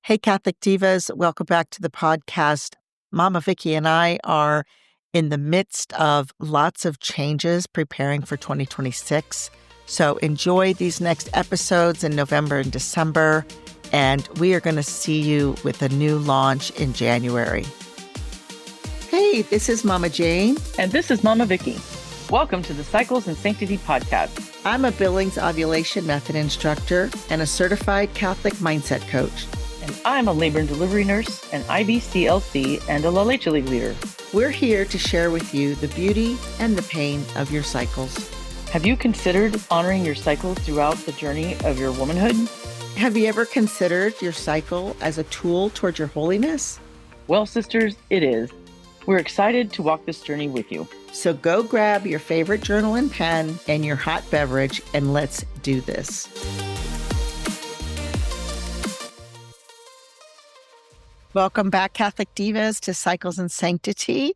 Hey, Catholic Divas, welcome back to the podcast. Mama Vicky and I are in the midst of lots of changes preparing for 2026. So enjoy these next episodes in November and December, and we are going to see you with a new launch in January. Hey, this is Mama Jane. And this is Mama Vicky. Welcome to the Cycles and Sanctity podcast. I'm a Billings ovulation method instructor and a certified Catholic mindset coach. And I'm a labor and delivery nurse, an IBCLC, and a La Leche League leader. We're here to share with you the beauty and the pain of your cycles. Have you considered honoring your cycles throughout the journey of your womanhood? Have you ever considered your cycle as a tool towards your holiness? Well, sisters, it is. We're excited to walk this journey with you. So go grab your favorite journal and pen and your hot beverage, and let's do this. Welcome back, Catholic Divas, to Cycles and Sanctity.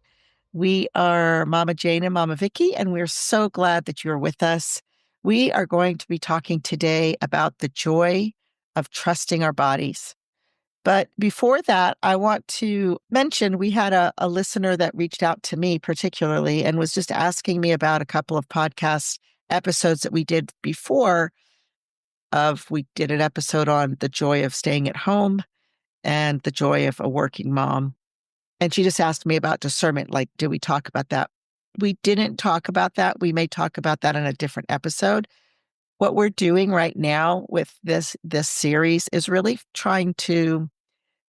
We are Mama Jane and Mama Vicky, and we're so glad that you're with us. We are going to be talking today about the joy of trusting our bodies. But before that, I want to mention we had a listener that reached out to me particularly and was just asking me about a couple of podcast episodes that we did before. We did an episode on the joy of staying at home and the joy of a working mom. And she just asked me about discernment, like, did we talk about that? We didn't talk about that. We may talk about that in a different episode. What we're doing right now with this series is really trying to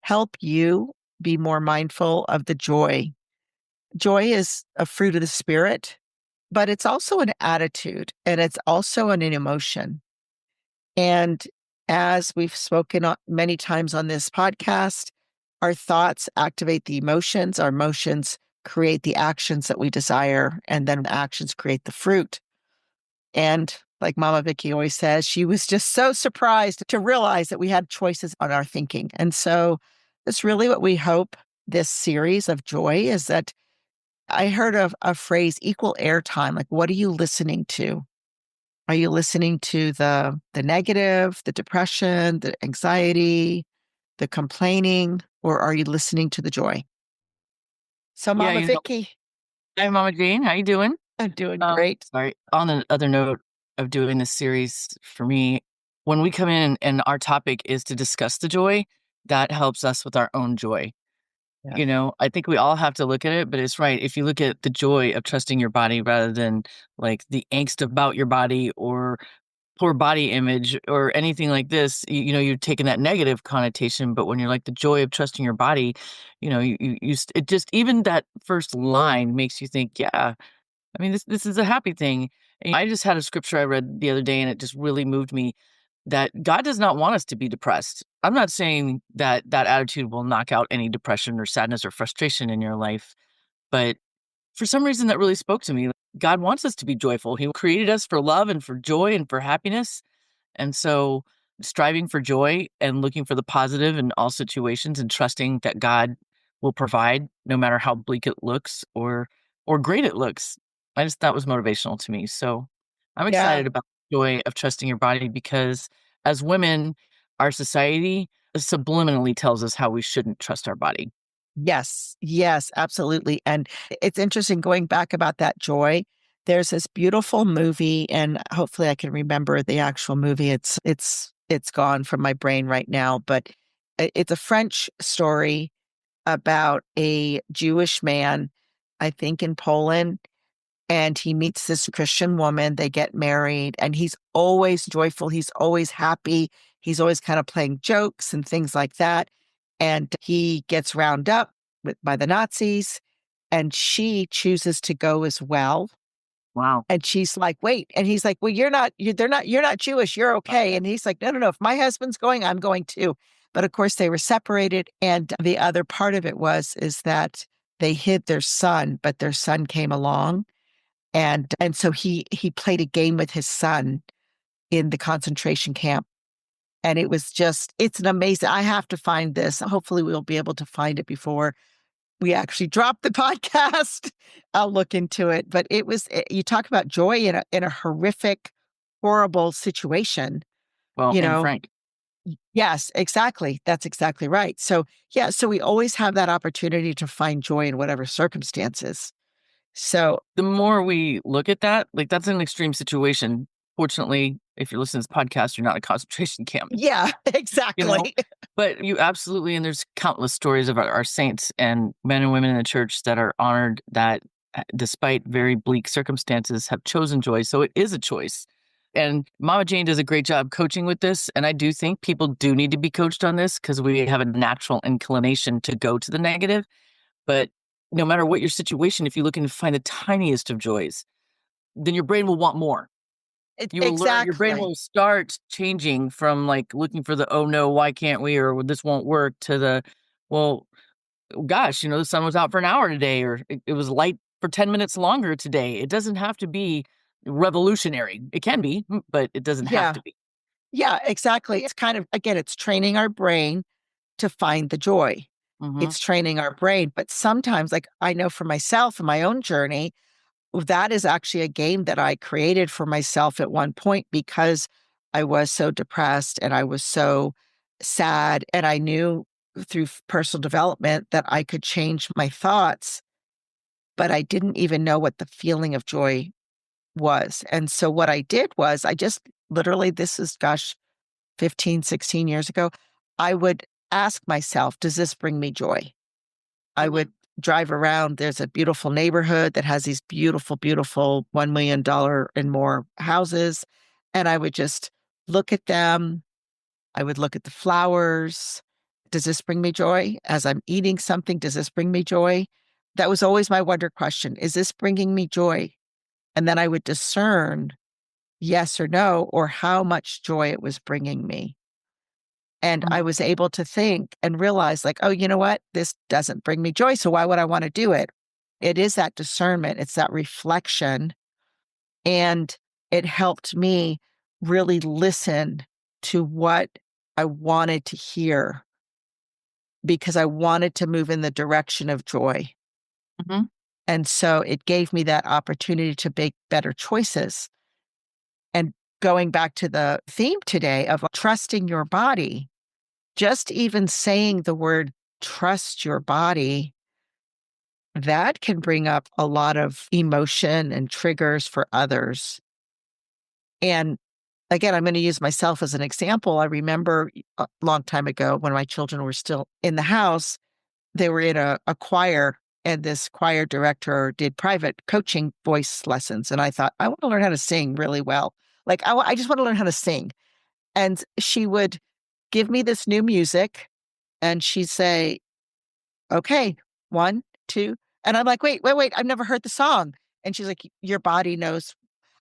help you be more mindful of the joy. Joy is a fruit of the Spirit, but it's also an attitude and it's also an emotion. And as we've spoken many times on this podcast, our thoughts activate the emotions, our emotions create the actions that we desire, and then the actions create the fruit. And like Mama Vicky always says, she was just so surprised to realize that we had choices on our thinking. And so that's really what we hope this series of joy is that I heard of a phrase, equal airtime. Like, what are you listening to? Are you listening to the negative, the depression, the anxiety, the complaining, or are you listening to the joy? So Mama Vicky. Hi, Mama Jane. How you doing? I'm doing great. Sorry. On the other note of doing this series, for me, when we come in and our topic is to discuss the joy, that helps us with our own joy. Yeah. You know, I think we all have to look at it, but it's right. If you look at the joy of trusting your body rather than like the angst about your body or poor body image or anything like this, you know, you're taking that negative connotation. But when you're like the joy of trusting your body, you know, it just, even that first line makes you think, yeah, I mean, this is a happy thing. And I just had a scripture I read the other day and it just really moved me that God does not want us to be depressed. I'm not saying that that attitude will knock out any depression or sadness or frustration in your life, but for some reason that really spoke to me. God wants us to be joyful. He created us for love and for joy and for happiness. And so striving for joy and looking for the positive in all situations and trusting that God will provide no matter how bleak it looks or great it looks. I just that was motivational to me. So I'm excited about the joy of trusting your body because as women, our society subliminally tells us how we shouldn't trust our body. Yes, absolutely. And it's interesting going back about that joy. There's this beautiful movie, and hopefully I can remember the actual movie. It's gone from my brain right now, but it's a French story about a Jewish man, I think in Poland, and he meets this Christian woman. They get married, and he's always joyful. He's always happy. He's always kind of playing jokes and things like that. And he gets round up by the Nazis, and she chooses to go as well. Wow. And she's like, wait. And he's like, well, you're not Jewish. You're okay. And he's like, no. If my husband's going, I'm going too. But of course they were separated. And the other part of it is that they hid their son, but their son came along. And so he played a game with his son in the concentration camp. And it's an amazing, I have to find this. Hopefully we'll be able to find it before we actually drop the podcast. I'll look into it. But you talk about joy in a horrific, horrible situation. Well, You and know, Frank, Yes, exactly. That's exactly right. So, yeah, so we always have that opportunity to find joy in whatever circumstances. So, The more we look at that, like, that's an extreme situation. Fortunately, if you're listening to this podcast, you're not in a concentration camp, yeah, you know? exactly. But you absolutely, and there's countless stories of our saints and men and women in the church that are honored that, despite very bleak circumstances, have chosen joy. So it is a choice. And Mama Jane does a great job coaching with this. And I do think people do need to be coached on this because we have a natural inclination to go to the negative. But no matter what your situation, if you're looking to find the tiniest of joys, then your brain will want more. You will learn, your brain Exactly. will start changing from, like, looking for the, "Oh, no, why can't we?" or "Well, this won't work," to the, "Well, gosh, the sun was out for an hour today," or "It was light for 10 minutes longer today." It doesn't have to be revolutionary. It can be, but it doesn't have Yeah. to be. Yeah, exactly. It's kind of, again, it's training our brain to find the joy. Mhm, It's training our brain. But sometimes, like I know for myself in my own journey, that is actually a game that I created for myself at one point because I was so depressed and I was so sad. And I knew through personal development that I could change my thoughts, but I didn't even know what the feeling of joy was. And so what I did was I just literally, this is, gosh, 15, 16 years ago, I would ask myself, does this bring me joy? I mhm, would drive around. There's a beautiful neighborhood that has these beautiful, beautiful $1 million and more houses. And I would just look at them. I would look at the flowers. Does this bring me joy? As I'm eating something, does this bring me joy? That was always my wonder question. Is this bringing me joy? And then I would discern yes or no, or how much joy it was bringing me. And mhm, I was able to think and realize, like, oh, you know what? This doesn't bring me joy. So why would I want to do it? It is that discernment, it's that reflection. And it helped me really listen to what I wanted to hear because I wanted to move in the direction of joy. mhm, And so it gave me that opportunity to make better choices. And going back to the theme today of trusting your body, just even saying the word trust your body, that can bring up a lot of emotion and triggers for others. And again, I'm going to use myself as an example. I remember a long time ago when my children were still in the house, they were in a choir, and this choir director did private coaching voice lessons. And I thought, I want to learn how to sing really well. Like, I just want to learn how to sing. And she would give me this new music and she'd say, okay, 1, 2, and I'm like, "Wait, wait, wait, I've never heard the song." And she's like, "Your body knows."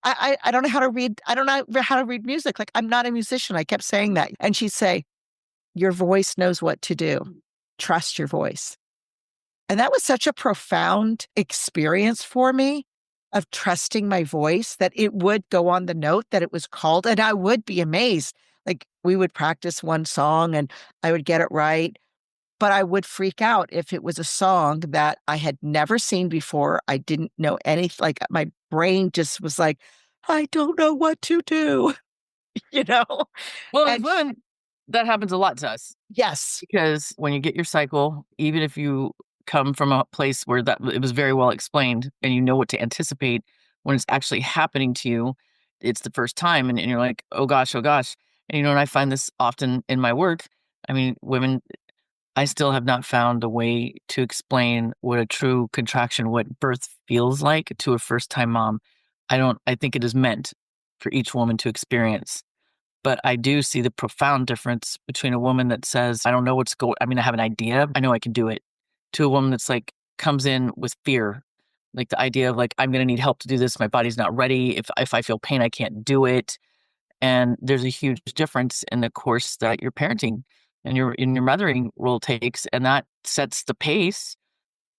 I don't know how to read I don't know how to read music, like, I'm not a musician, I kept saying that, and she'd say, "Your voice knows what to do. Trust your voice." And that was such a profound experience for me of trusting my voice that it would go on the note that it was called, and I would be amazed. Like, we would practice one song and I would get it right, but I would freak out if it was a song that I had never seen before. I didn't know anything. Like, my brain just was like, "I don't know what to do," you know? Well, and And one, that happens a lot to us. yes. Because when you get your cycle, even if you come from a place where that it was very well explained and you know what to anticipate, when it's actually happening to you, it's the first time and you're like, oh gosh, oh gosh. And and I find this often in my work. I mean, women, I still have not found a way to explain what a true contraction, what birth feels like to a first time mom. I think it is meant for each woman to experience, but I do see the profound difference between a woman that says, I don't know what's going, I mean, I have an idea, I know I can do it, to a woman that's like, comes in with fear. Like the idea of like, I'm gonna need help to do this. My body's not ready. If I feel pain, I can't do it. And there's a huge difference in the course that your parenting and your mothering role takes. And that sets the pace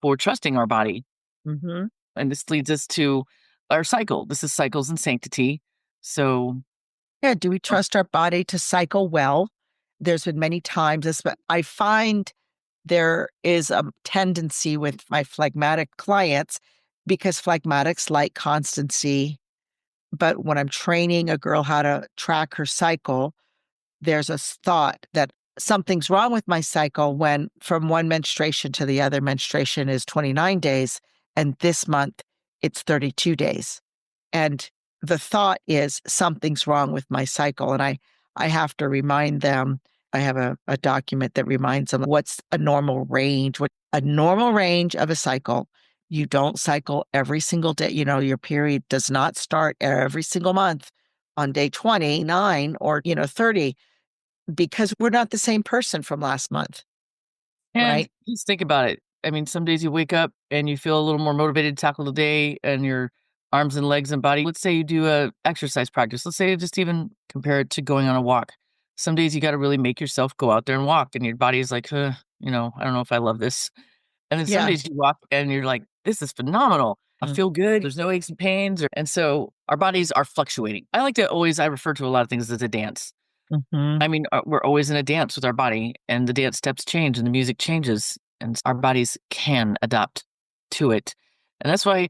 for trusting our body. Mhm. And this leads us to our cycle. This is cycles and sanctity. So Yeah, do we trust our body to cycle well? There's been many times this, but I find there is a tendency with my phlegmatic clients because phlegmatics like constancy. But when I'm training a girl how to track her cycle, there's a thought that something's wrong with my cycle when from one menstruation to the other menstruation is 29 days, and this month it's 32 days. And the thought is something's wrong with my cycle. And I have to remind them, I have a document that reminds them what's a normal range, what a normal range of a cycle. You don't cycle every single day. Your period does not start every single month on day 29 or, 30, because we're not the same person from last month, And right? just think about it. I mean, some days you wake up and you feel a little more motivated to tackle the day and your arms and legs and body. Let's say you do a exercise practice. Let's say just even compare it to going on a walk. Some days you got to really make yourself go out there and walk, and your body is like, I don't know if I love this. And then some Yeah. days you walk and you're like, this is phenomenal. I Mm. feel good. There's no aches and pains. And so our bodies are fluctuating. I refer to a lot of things as a dance. Mhm. I mean, we're always in a dance with our body, and the dance steps change and the music changes, and our bodies can adapt to it. And that's why,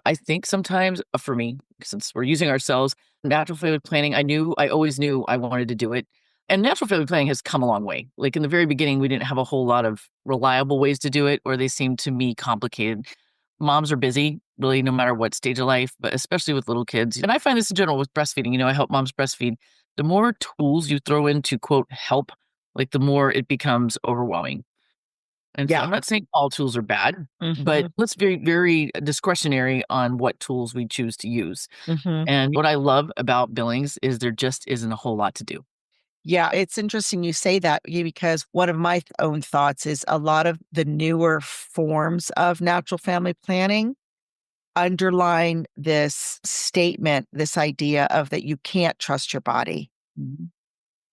I think sometimes for me, since we're using ourselves, natural family planning, I always knew I wanted to do it. And natural family planning has come a long way. Like in the very beginning, we didn't have a whole lot of reliable ways to do it, or they seemed to me complicated. Moms are busy, really, no matter what stage of life, but especially with little kids. And I find this in general with breastfeeding. I help moms breastfeed. The more tools you throw in to quote help, like the more it becomes overwhelming. And so Yeah. I'm not saying all tools are bad, but Mhm. let's very, very discretionary on what tools we choose to use. Mhm. And what I love about Billings is there just isn't a whole lot to do. Yeah, it's interesting you say that, because one of my own thoughts is a lot of the newer forms of natural family planning underline this statement, this idea of that you can't trust your body. Mhm.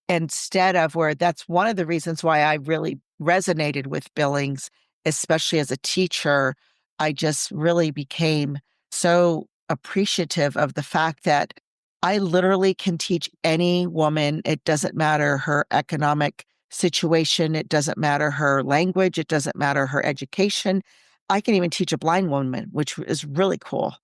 Instead of where that's one of the reasons why I really resonated with Billings, especially as a teacher. I just really became so appreciative of the fact that I literally can teach any woman. It doesn't matter her economic situation, it doesn't matter her language, it doesn't matter her education. I can even teach a blind woman, which is really cool.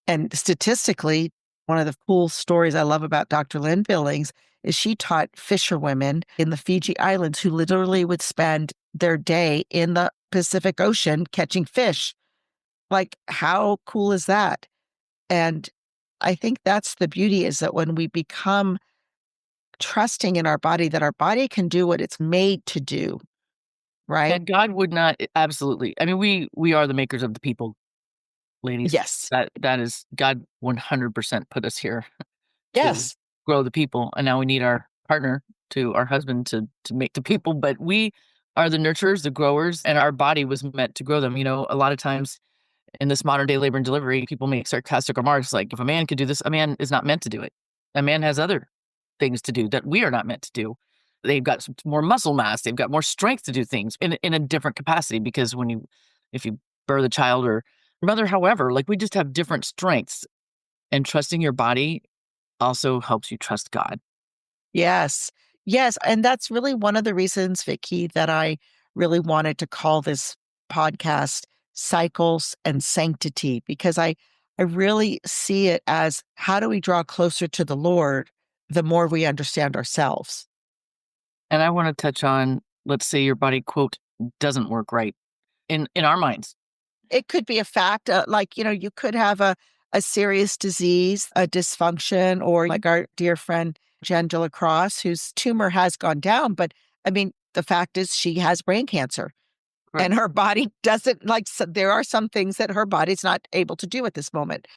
And statistically, one of the cool stories I love about Dr. Lynn Billings is she taught fisherwomen in the Fiji Islands who literally would spend their day in the Pacific Ocean catching fish. Like, how cool is that? And I think that's the beauty, is that when we become trusting in our body, that our body can do what it's made to do, right? And God would not absolutely. I mean, we are the makers of the people, ladies. Yes. That is God 100% put us here to Yes. grow the people, and now we need our partner, to our husband, to make the people, but we are the nurturers, the growers, and our body was meant to grow them. A lot of times in this modern day labor and delivery, people make sarcastic remarks like, if a man could do this, a man is not meant to do it. A man has other things to do that we are not meant to do. They've got some more muscle mass, they've got more strength to do things in a different capacity, because if you birth a child or mother, however, like we just have different strengths, and trusting your body also helps you trust God. Yes. Yes, and that's really one of the reasons, Vicky, that I really wanted to call this podcast Cycles and Sanctity, because I really see it as, how do we draw closer to the Lord the more we understand ourselves? And I want to touch on, let's say your body, quote, doesn't work right in our minds. It could be a fact, like, you could have a serious disease, a dysfunction, or like our dear friend Jen Cross, whose tumor has gone down. But I mean, the fact is she has brain cancer, and Correct. her body doesn't like, so there are some things that her body's not able to do at this moment.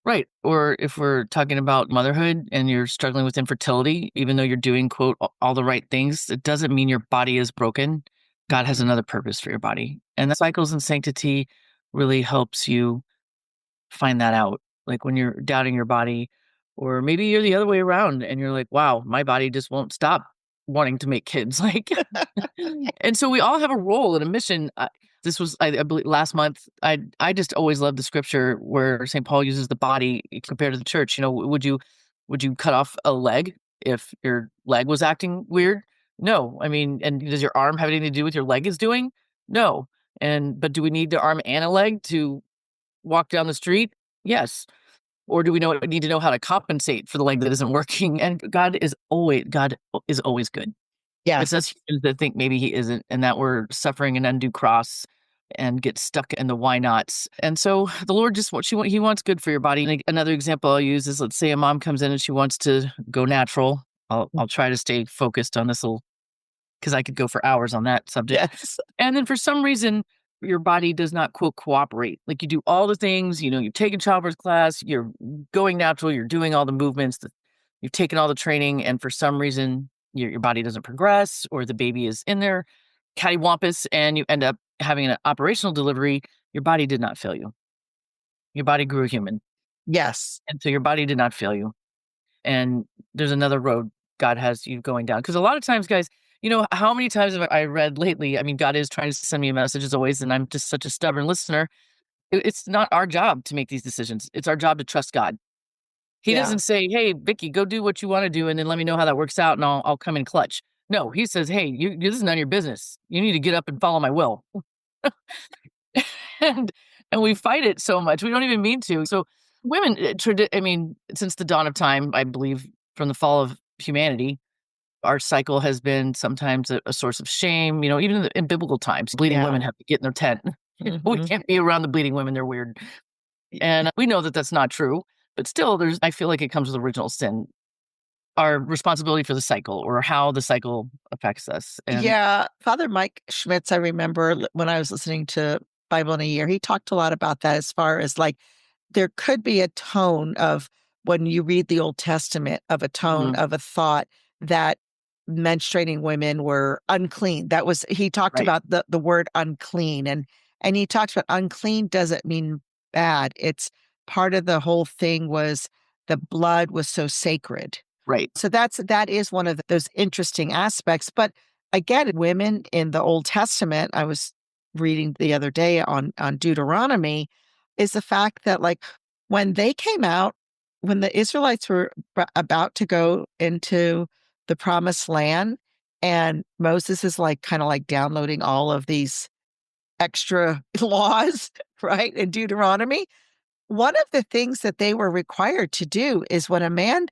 Right. Or if we're talking about motherhood and you're struggling with infertility, even though you're doing, quote, all the right things, it doesn't mean your body is broken. God has Mhm. another purpose for your body. And the cycles and sanctity really helps you find that out. Like when you're doubting your body, or maybe you're the other way around and you're like, wow, my body just won't stop wanting to make kids. Like, and so we all have a role and a mission. This was, I believe, last month. I just always love the scripture where St. Paul uses the body compared to the church. Would you cut off a leg if your leg was acting weird? No. I mean, and does your arm have anything to do with your leg is doing? No. But do we need the arm and a leg to walk down the street? Yes. Or do we need to know how to compensate for the leg that isn't working? And God is always good. It's Yes. us humans that think maybe he isn't, and that we're suffering an undue cross and get stuck in the why nots. And so the Lord he wants good for your body. And another example I'll use is, let's say a mom comes in and she wants to go natural. I'll try to stay focused on this little, because I could go for hours on that subject. Yes. And then for some reason, your body does not quote cooperate. Like, you do all the things, you've taken childbirth class, you're going natural, you're doing all the movements, you've taken all the training, and for some reason your body doesn't progress, or the baby is in there cattywampus, and you end up having an operational delivery. Your body did not fail you. Your body grew a human, Yes. and so your body did not fail you. And there's another road God has you going down. Because a lot of times, guys, how many times have I read lately? I mean, God is trying to send me a message as always, and I'm just such a stubborn listener. It's not our job to make these decisions. It's our job to trust God. He Yeah. doesn't say, "Hey, Vicky, go do what you want to do, and then let me know how that works out, and I'll come in clutch." No, he says, "Hey, this is none of your business. You need to get up and follow my will." and and we fight it so much we don't even mean to. So women, I mean, since the dawn of time, I believe, from the fall of humanity, our cycle has been sometimes a source of shame. Even in biblical times, bleeding Yeah. women have to get in their tent. We Mhm. can't be around the bleeding women; they're weird, and we know that that's not true. But still, I feel like it comes with original sin, our responsibility for the cycle, or how the cycle affects us. And Yeah, Father Mike Schmitz, I remember when I was listening to Bible in a Year, he talked a lot about that as far as like there could be a tone of when you read the Old Testament of a tone mhm, of a thought that menstruating women were unclean. That was he talked right, about the word unclean and he talks about unclean doesn't mean bad. It's part of the whole thing was the blood was so sacred. right, So that is one of those interesting aspects. But again, women in the Old Testament, I was reading the other day on Deuteronomy, is the fact that like when they came out, when the Israelites were about to go into the promised land, and Moses is like kind of like downloading all of these extra laws, right, in Deuteronomy. One of the things that they were required to do is when a man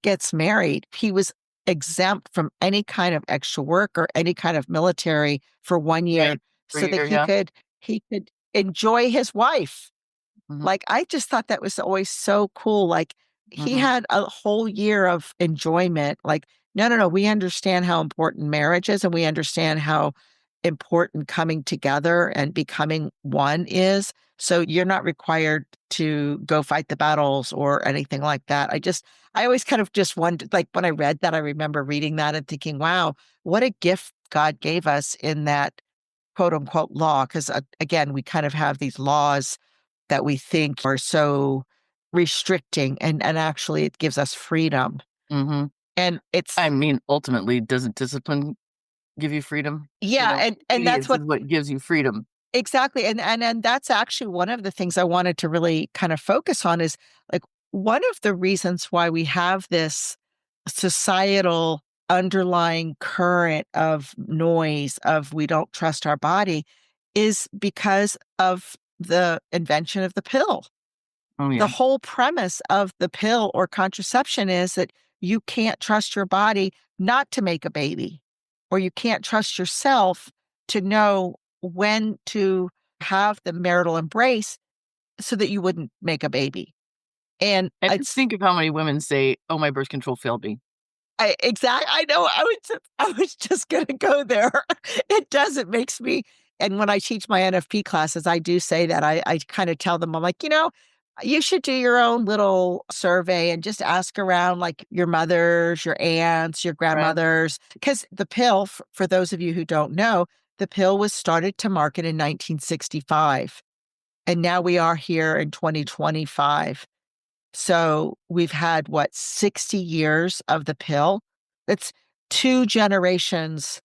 gets married, he was exempt from any kind of extra work or any kind of military for 1 year right, for so that your yeah, he could enjoy his wife. mhm, Like, I just thought that was always so cool, like, he mhm. had a whole year of enjoyment, like, "No, no, no, we understand how important marriage is, and we understand how important coming together and becoming one is, so you're not required to go fight the battles or anything like that." I always kind of just wondered, like, when I read that, I remember reading that and thinking, "Wow, what a gift God gave us in that quote unquote law." Because again, we kind of have these laws that we think are so restricting and actually it gives us freedom. Mhm. And I it's mean, ultimately, doesn't discipline give you freedom? yeah, and that's Obedience what is what gives you freedom. exactly, and that's actually one of the things I wanted to really kind of focus on is like one of the reasons why we have this societal underlying current of noise of we don't trust our body is because of the invention of the pill. Oh, The yeah. whole premise of the pill or contraception is that you can't trust your body not to make a baby, or you can't trust yourself to know when to have the marital embrace so that you wouldn't make a baby. And And just it's think of how many women say, "Oh, my birth control failed me." I know, I was just gonna go there. It does, it makes me and when I teach my NFP classes, I do say that. I kinda tell them, I'm like, you should do your own little survey and just ask around, like, your mothers, your aunts, your Right. grandmothers, because the pill, for those of you who don't know, the pill was started to market in 1965, and now we are here in 2025. So we've had what, 60 years of the pill? It's 2 generations,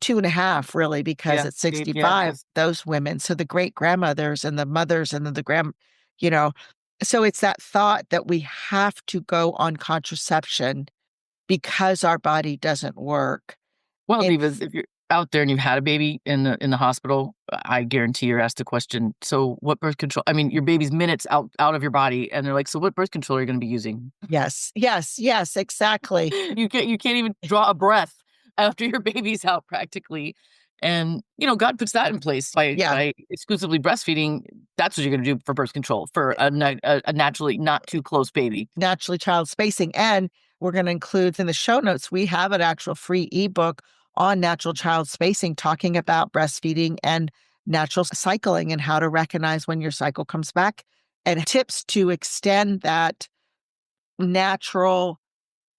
2 and a half really, because Yeah, at yeah, it 65, has. those women, so the great-grandmothers and the mothers and then you know, so it's that thought that we have to go on contraception because our body doesn't work. Well, divas, It's if you're out there and you've had a baby in the hospital, I guarantee you're asked the question, so what birth control? I mean, your baby's minutes out of your body, and they're like, so what birth control are you going to be using? Yes. Yes. Yes. Exactly. You can't even draw a breath after your baby's out practically. And God puts that in place by Yeah. exclusively breastfeeding. That's what you're going to do for birth control for a naturally not too close baby. Naturally child spacing. And we're going to include in the show notes, we have an actual free ebook on natural child spacing talking about breastfeeding and natural cycling and how to recognize when your cycle comes back and tips to extend that natural,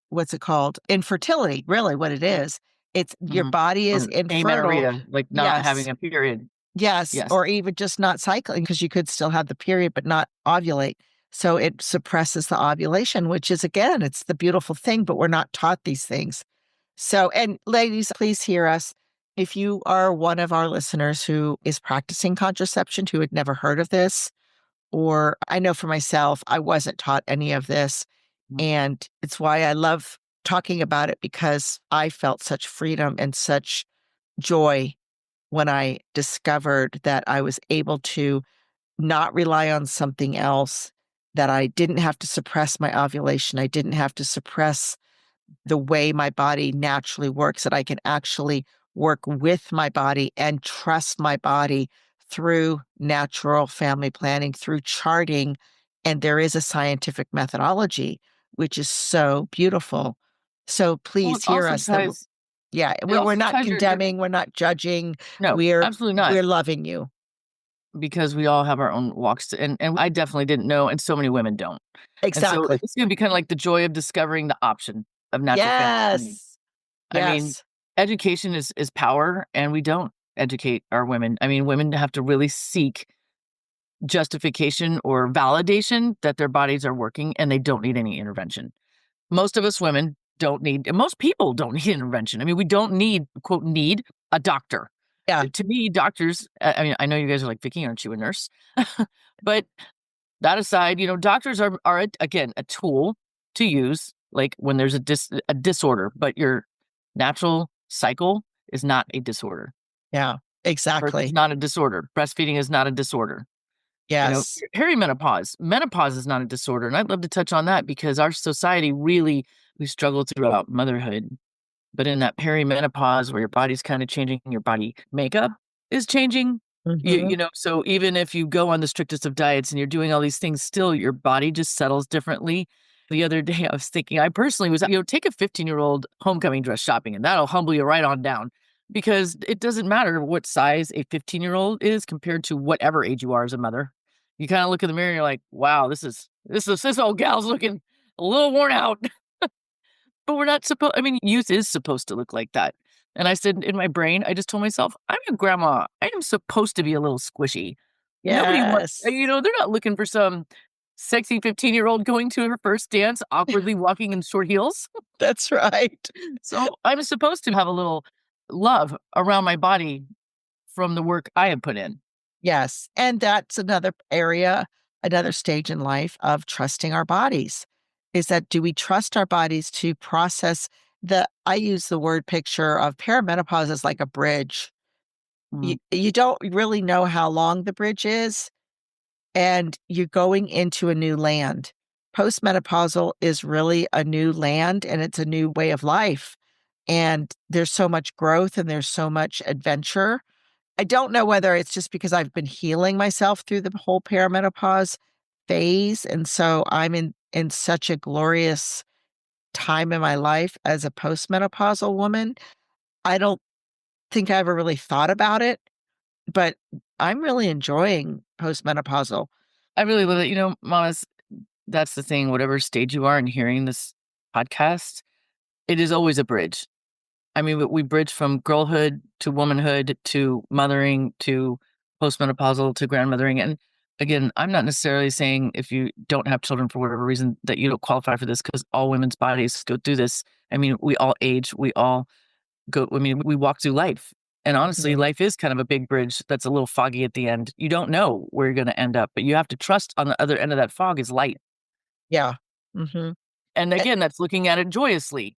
what's it called? Infertility, really what it is. It's your Mhm. body is Or infertile. amenorrhea, like not having Yes. a period. Yes, Yes. or even just not cycling because you could still have the period but not ovulate. So it suppresses the ovulation, which is again, it's the beautiful thing, but we're not taught these things. So, and ladies, please hear us. If you are one of our listeners who is practicing contraception, who had never heard of this, or I know for myself, I wasn't taught any of this. Mhm. And it's why I love talking about it because I felt such freedom and such joy when I discovered that I was able to not rely on something else, that I didn't have to suppress my ovulation. I didn't have to suppress the way my body naturally works, that I can actually work with my body and trust my body through natural family planning, through charting. And there is a scientific methodology, which is so beautiful. So Well, please hear us that, yeah, it we're also not ties your condemning, we're not judging, no, absolutely not, we're loving you. because we all have our own walks and I definitely didn't know, and so many women don't. And so Exactly. it's gonna be kinda like the joy of discovering the option of natural family planning. Yes. I mean, Yes. education is power, and we don't educate our women. I mean, women have to really seek justification or validation that their bodies are working and they don't need any intervention. Most of us women don't need, and most people don't need intervention. I mean, we don't need, quote, need a doctor. Yeah. To me, doctors, I mean, I know you guys are like, Vicky, aren't you a nurse? But that aside, doctors are again, a tool to use, like when there's a disorder, but your natural cycle is not a disorder. Yeah. Birth is Exactly. not a disorder. Breastfeeding is not a disorder. Yes. Perimenopause. Menopause is not a disorder, and I'd love to touch on that because our society really we struggle throughout motherhood. But in that perimenopause where your body's kind of changing, your body makeup is changing. Mhm. So even if you go on the strictest of diets and you're doing all these things, still your body just settles differently. The other day I was thinking, I personally was, take a 15-year-old homecoming dress shopping and that'll humble you right on down because it doesn't matter what size a 15-year-old is compared to whatever age you are as a mother. You kind of look in the mirror and you're like, wow, this old gal's looking a little worn out. But we're not supposed I mean, youth is supposed to look like that. And I said in my brain, I just told myself, "I'm a grandma. I am supposed to be a little squishy." Nobody wants Yes. they're not looking for some sexy 15-year-old going to her first dance, awkwardly walking in short heels. That's right. So, I'm supposed to have a little love around my body from the work I have put in. Yes, and that's another area, another stage in life of trusting our bodies, is that do we trust our bodies to process I use the word picture of perimenopause as like a bridge. You Mm, you don't really know how long the bridge is, and you're going into a new land. Postmenopausal is really a new land, and it's a new way of life, and there's so much growth and there's so much adventure. I don't know whether it's just because I've been healing myself through the whole perimenopause phase, and so I'm in such a glorious time in my life as a postmenopausal woman. I don't think I ever really thought about it, but I'm really enjoying postmenopausal. I really love it. Mamas, that's the thing, whatever stage you are in hearing this podcast, it is always a bridge. I mean, we bridge from girlhood to womanhood to mothering to postmenopausal to grandmothering. And again, I'm not necessarily saying if you don't have children for whatever reason that you don't qualify for this because all women's bodies go through this. I mean, we all age, we all we walk through life. And honestly, Mhm. life is kind of a big bridge that's a little foggy at the end. You don't know where you're going to end up, but you have to trust on the other end of that fog is light. Yeah. Mhm. And Eh again, that's looking at it joyously.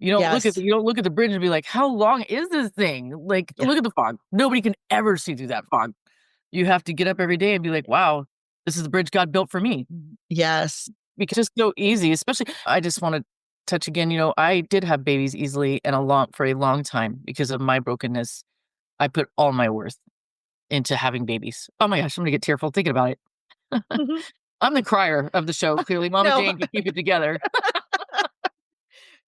Yes. You don't look at the bridge and be like, how long is this thing? Like, Yeah. look at the fog. Nobody can ever see through that fog. You have to get up every day and be like, wow, this is the bridge God built for me. Yes. Because it's so easy, especially I just want to touch again, I did have babies easily and for a long time because of my brokenness. I put all my worth into having babies. Oh my gosh, I'm gonna get tearful thinking about it. Mhm. I'm the crier of the show. Clearly, Mama No, Jane can keep it together.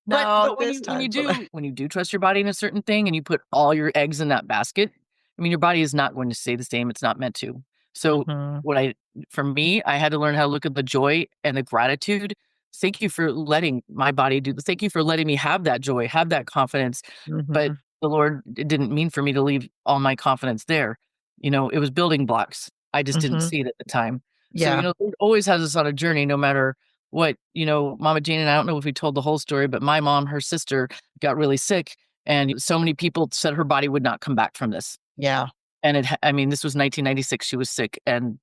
but No, this time. when you do trust your body in a certain thing and you put all your eggs in that basket, I mean, your body is not going to stay the same. It's not meant to. So Mhm. what I for me, I had to learn how to look at the joy and the gratitude. Thank you for letting my body do this. Thank you for letting me have that joy, have that confidence. But Mhm. the Lord, it didn't mean for me to leave all my confidence there. It was building blocks. I just didn't Mhm. see it at the time. So, Yeah. the Lord always has us on a journey, no matter what, Mama Jane, and I don't know if we told the whole story, but my mom, her sister got really sick, and so many people said her body would not come back from this. Yeah. And I mean, this was 1996. She was sick and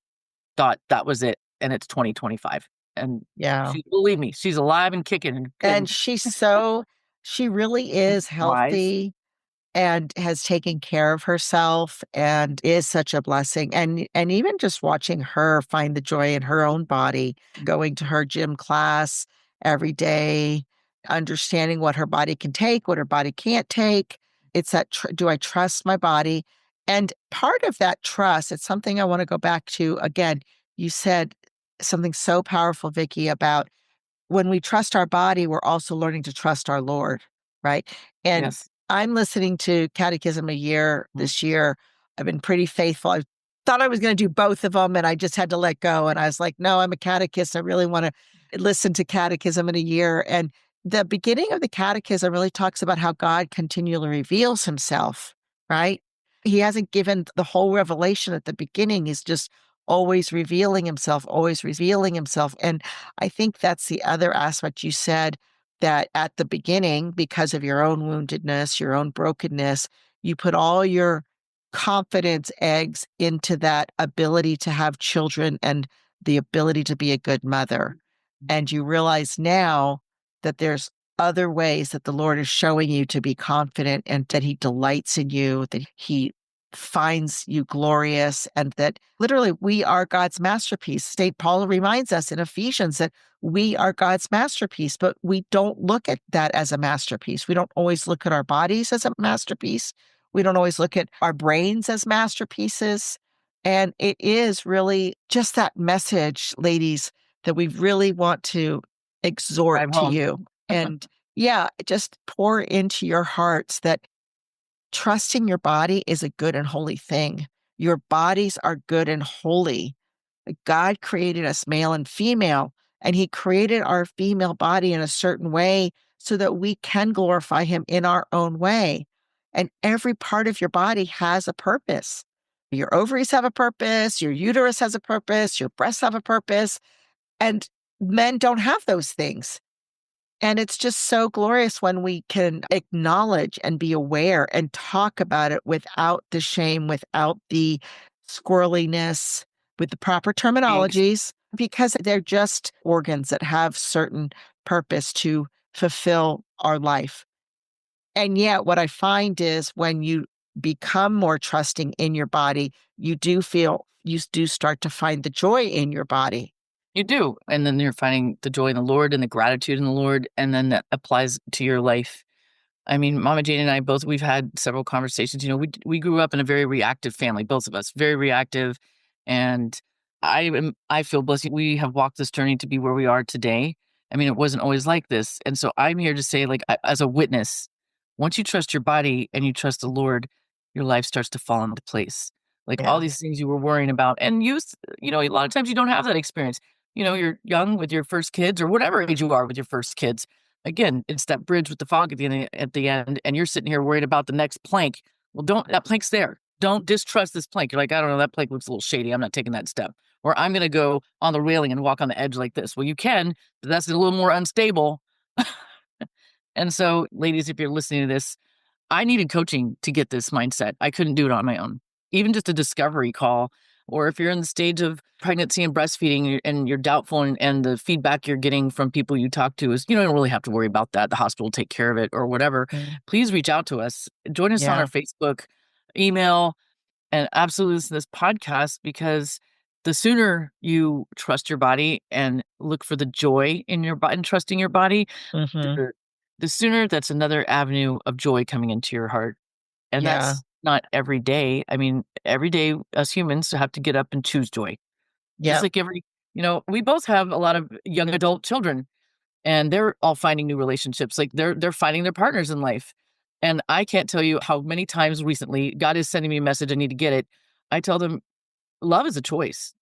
thought that was it. And it's 2025. And Yeah. believe me, she's alive and kicking And and she really is wise. healthy and has taken care of herself and is such a blessing. And even just watching her find the joy in her own body, going to her gym class every day, understanding what her body can take, what her body can't take. It's that do I trust my body? And part of that trust, it's something I want to go back to again. You said something so powerful, Vicky, about when we trust our body, we're also learning to trust our Lord, right? And Yes. I'm listening to Catechism a year Mm. this year. I've been pretty faithful. I thought I was going to do both of them and I just had to let go. And I was like, no, I'm a catechist. I really want to listen to Catechism in a year. And the beginning of the Catechism really talks about how God continually reveals himself, right? He hasn't given the whole revelation at the beginning. He's just always revealing himself, always revealing himself. And I think that's the other aspect you said that at the beginning, because of your own woundedness, your own brokenness, you put all your confidence eggs into that ability to have children and the ability to be a good mother. And you realize now that there's other ways that the Lord is showing you to be confident and that he delights in you, that he finds you glorious, and that literally we are God's masterpiece. St. Paul reminds us in Ephesians that we are God's masterpiece, but we don't look at that as a masterpiece. We don't always look at our bodies as a masterpiece. We don't always look at our brains as masterpieces. And it is really just that message, ladies, that we really want to exhort Drive to home. you. And yeah, just pour into your hearts that trusting your body is a good and holy thing. Your bodies are good and holy. God created us male and female, and He created our female body in a certain way so that we can glorify Him in our own way. And every part of your body has a purpose. Your ovaries have a purpose, your uterus has a purpose, your breasts have a purpose, and men don't have those things. And it's just so glorious when we can acknowledge and be aware and talk about it without the shame, without the squirreliness, with the proper Thanks. terminologies, because they're just organs that have certain purpose to fulfill our life. And yet, what I find is when you become more trusting in your body, you do start to find the joy in your body. You do. And then you're finding the joy in the Lord and the gratitude in the Lord. And then that applies to your life. I mean, Mama Jane and I both, we've had several conversations. We grew up in a very reactive family, both of us, very reactive. And I feel blessed. We have walked this journey to be where we are today. I mean, it wasn't always like this. And so I'm here to say, like, as a witness, once you trust your body and you trust the Lord, your life starts to fall into place. Like all Yeah. these things you were worrying about. And a lot of times you don't have that experience. You're young with your first kids or whatever age you are with your first kids. Again, it's that bridge with the fog at the end, and you're sitting here worried about the next plank. Well, that plank's there. Don't distrust this plank. You're like, I don't know, that plank looks a little shady. I'm not taking that step. Or I'm going to go on the railing and walk on the edge like this. Well, you can, but that's a little more unstable. And so, ladies, if you're listening to this, I needed coaching to get this mindset. I couldn't do it on my own. Even just a discovery call. or if you're in the stage of pregnancy and breastfeeding and you're doubtful and the feedback you're getting from people you talk to is, you don't really have to worry about that. The hospital will take care of it or whatever. Mm. Please reach out to us. Join us on Yeah. our Facebook, email, and absolutely listen to this podcast, because the sooner you trust your body and look for the joy in your body and trusting your body, Hmm. the sooner that's another avenue of joy coming into your heart. And Yeah. that's not every day. I mean, every day us humans have to get up and choose joy. Just Yep. like we both have a lot of young adult children, and they're all finding new relationships. Like they're finding their partners in life. And I can't tell you how many times recently God is sending me a message. I need to get it. I tell them love is a choice,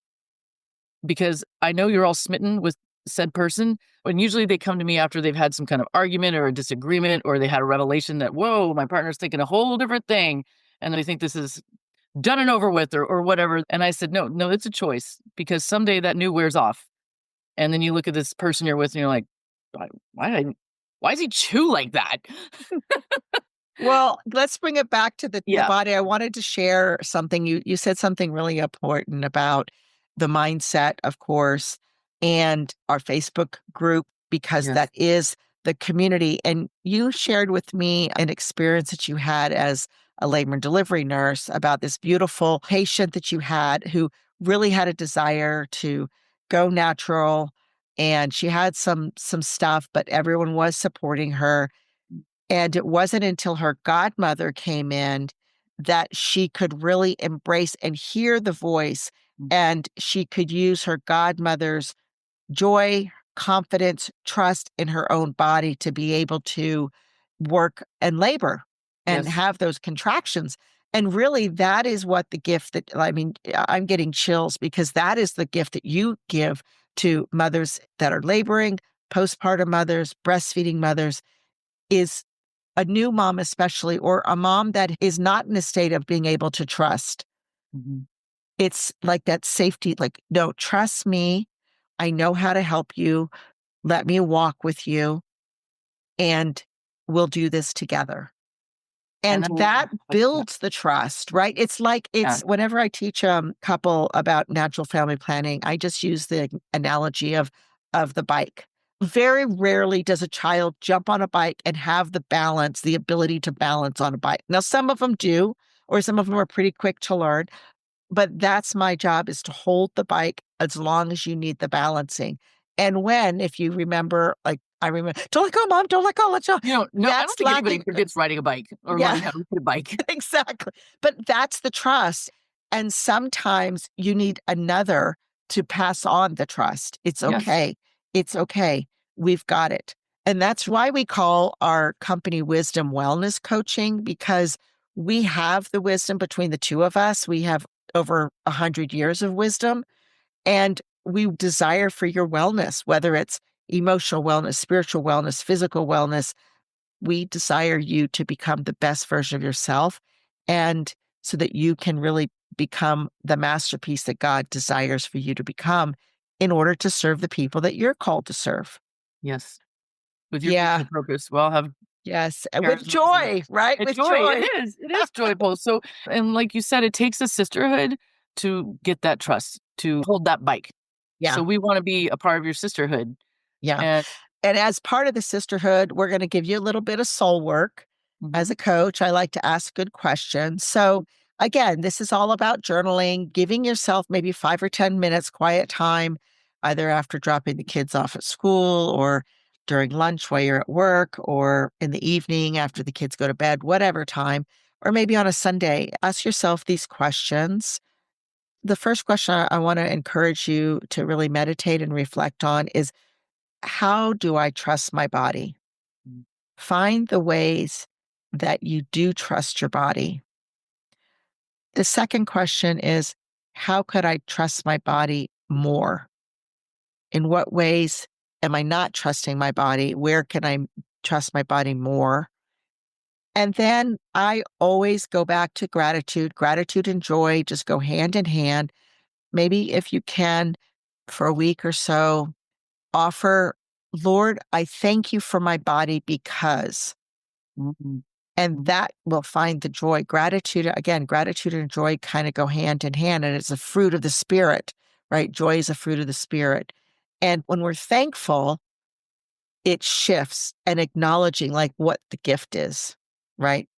because I know you're all smitten with said person. And usually they come to me after they've had some kind of argument or a disagreement, or they had a revelation that, whoa, my partner's thinking a whole different thing. And they think this is done and over with, or whatever. And I said, no, no, it's a choice, because someday that new wears off. And then you look at this person you're with and you're like, why, why does he chew like that? Well, let's bring it back to the Yeah. body. I wanted to share something. You said something really important about the mindset, of course, and our Facebook group, because Yes. that is the community. And you shared with me an experience that you had as a labor and delivery nurse about this beautiful patient that you had who really had a desire to go natural. And she had some stuff, but everyone was supporting her, and it wasn't until her godmother came in that she could really embrace and hear the voice, Mm. and she could use her godmother's joy, confidence, trust in her own body to be able to work and labor and Yes. have those contractions. And really, that is what the gift that, I mean, I'm getting chills because that is the gift that you give to mothers that are laboring, postpartum mothers, breastfeeding mothers, is a new mom especially, or a mom that is not in a state of being able to trust. Mhm. It's like that safety, like, no, trust me. I know how to help you. Let me walk with you, and we'll do this together. And And then, that yeah, builds the trust, right? It's like, yeah, it's whenever I teach a couple about natural family planning, I just use the analogy of the bike. Very rarely does a child jump on a bike and have the balance, the ability to balance on a bike. Now, some of them do, or some of them are pretty quick to learn, but that's my job, is to hold the bike as long as you need the balancing. And when, if you remember, like I remember, don't let go, mom, don't let go, let's go. no, I don't That's think anybody lacking. forgets riding a bike or Yeah. learning how to ride a bike. Exactly. But that's the trust. And sometimes you need another to pass on the trust. It's Yes. okay. It's okay. We've got it. And that's why we call our company Wisdom Wellness Coaching, because we have the wisdom between the two of us. We have over 100 years of wisdom, and we desire for your wellness, whether it's emotional wellness, spiritual wellness, physical wellness. We desire you to become the best version of yourself, and so that you can really become the masterpiece that God desires for you to become in order to serve the people that you're called to serve. Yes. With your gift Yeah. and purpose, we all have Yes. And with charismas and joy, right? it's With joy. joy. It is joyful. So, and like you said, it takes a sisterhood to get that trust, to hold that bike. Yeah. So we want to be a part of your sisterhood. Yeah. And And as part of the sisterhood, we're going to give you a little bit of soul work. As mhm, a coach, I like to ask good questions. So, again, this is all about journaling, giving yourself maybe 5 or 10 minutes quiet time, either after dropping the kids off at school, or during lunch while you're at work, or in the evening after the kids go to bed, whatever time, or maybe on a Sunday. Ask yourself these questions. The first question I want to encourage you to really meditate and reflect on is, how do I trust my body? mhm, Find the ways that you do trust your body. The second question is, how could I trust my body more? In what ways am I not trusting my body? Where can I trust my body more? And then I always go back to gratitude. Gratitude and joy just go hand in hand. Maybe if you can, for a week or so, offer, Lord, I thank you for my body because. mhm. And that will find the joy. Gratitude, again, gratitude and joy kind of go hand in hand, and it's a fruit of the spirit, right? Joy is a fruit of the spirit. And when we're thankful, it shifts and acknowledging like what the gift is, right?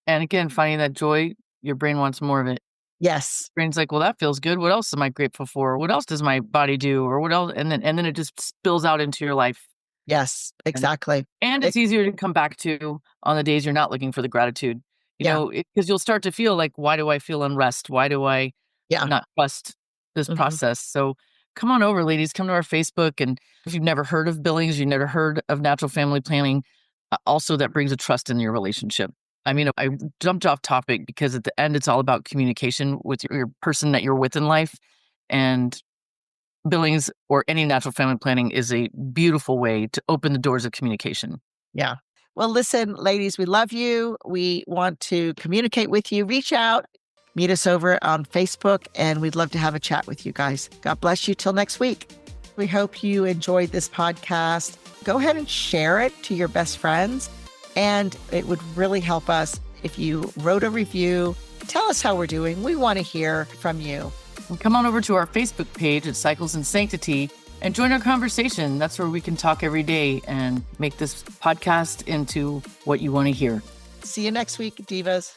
And again, finding that joy, your brain wants more of it. Yes. Brain's like, "Well, that feels good. What else am I grateful for? What else does my body do? Or what else?" And then it just spills out into your life. Yes, And exactly. and It, it's easier to come back to on the days you're not looking for the gratitude, yeah. because you'll start to feel like, "Why do I feel unrest? Why do I Yeah. not trust this Hmm. process?" So come on over, ladies. Come to our Facebook. And if you've never heard of Billings, you've never heard of natural family planning, also that brings a trust in your relationship. I mean, I jumped off topic because at the end, it's all about communication with your person that you're with in life. And Billings or any natural family planning is a beautiful way to open the doors of communication. Yeah. Well, listen, ladies, we love you. We want to communicate with you. Reach out, meet us over on Facebook, and we'd love to have a chat with you guys. God bless you till next week. We hope you enjoyed this podcast. Go ahead and share it to your best friends. And it would really help us if you wrote a review. Tell us how we're doing. We want to hear from you. And come on over to our Facebook page at Cycles and Sanctity and join our conversation. That's where we can talk every day and make this podcast into what you want to hear. See you next week, Divas.